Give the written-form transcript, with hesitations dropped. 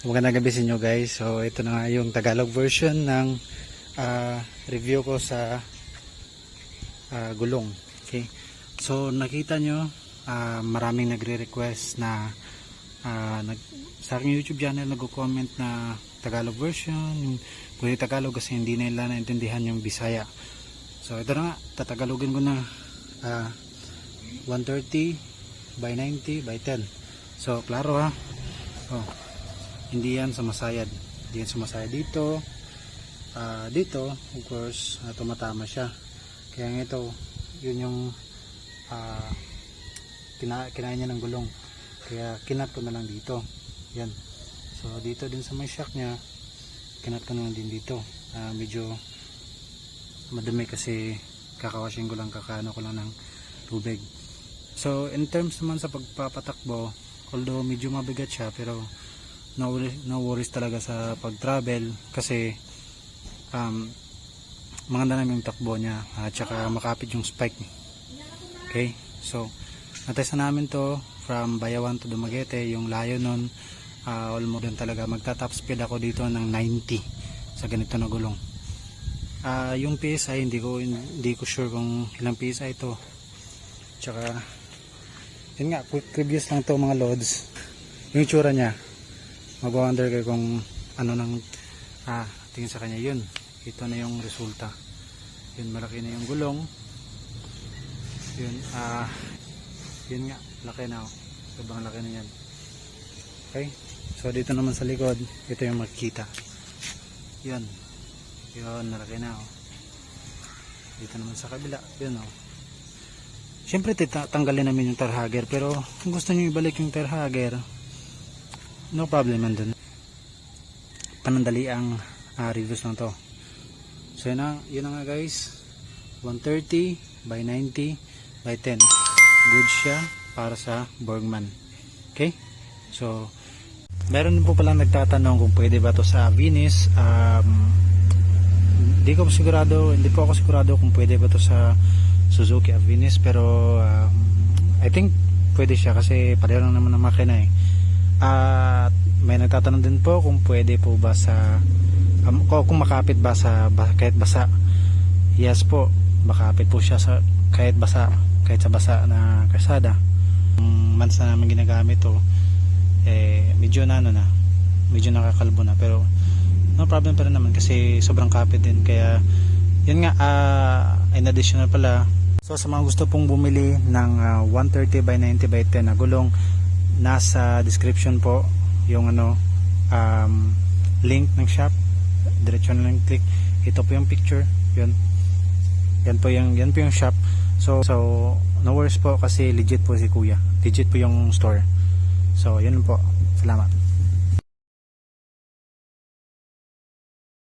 Magandang gabi sa inyo guys. So ito na nga yung Tagalog version ng review ko sa gulong. Okay. So nakita nyo maraming nagre-request na sa aking YouTube channel nagko-comment na Tagalog version, yung kundi Tagalog kasi hindi nila naintindihan yung Bisaya. So ito na nga, tatagalogin ko na 130 by 90 by 10. So klaro ha. Oh. Hindi yan sumasayad. Hindi yan sumasayad dito. Dito, of course, tumatama siya. Kaya nga ito, yun yung kinain niya ng gulong. Kaya kinat ko na lang dito. Yan. So, dito din sa may shock niya, kinat ko na lang din dito. Medyo madumi kasi kakawashing ko lang, kakano ko lang ng tubig. So, in terms naman sa pagpapatakbo, although medyo mabigat siya, pero no worries talaga sa pag-travel kasi maganda naman yung takbo niya at saka makapit yung spike. Okay, so natesta namin to from Bayawan to Dumaguete. Yung layo nun almost dun talaga magta-top speed ako dito ng 90 sa ganito na gulong. Yung PSI hindi ko sure kung ilang PSI ito, tsaka yun nga, quick reviews lang to mga loads. Yung itsura niya, mag-wonder kayo kung ano nang tingin sa kanya. Yun, ito na yung resulta. Yun, malaki na yung gulong. Yun, yun nga, laki na. Sobrang laki na yan. Okay, so dito naman sa likod, ito yung makikita. Yun, yun, malaki na. Dito naman sa kabila, yun o. Siyempre tanggalin namin yung tire hugger, pero kung gusto nyo ibalik yung tire hugger, no problem man dun. Panandali ang reviews lang to. So yun na nga guys, 130 by 90 by 10. Good siya para sa Burgman. Okay, so meron po palang nagtatanong kung pwede ba to sa Avinis. Hindi po ako sigurado kung pwede ba to sa Suzuki Avinis, pero I think pwede siya kasi pareho lang naman ang makina eh. At may nagtatanong din po kung pwede po ba sa kung makapit ba sa kahit basa. Yes po, makapit po siya sa kahit basa, kahit sa basa na kalsada. Months na namin ginagamit to, medyo medyo nakakalbo na, pero no problem pa rin naman kasi sobrang kapit din. Kaya yun nga, in additional pala, so sa mga gusto pong bumili ng 130 by 90 by 10 na gulong, nasa description po yung link ng shop. Diretso na lang click. Ito po yung picture. Yan po yung shop. So no worries po kasi legit po si kuya. Legit po yung store. So yun po. Salamat.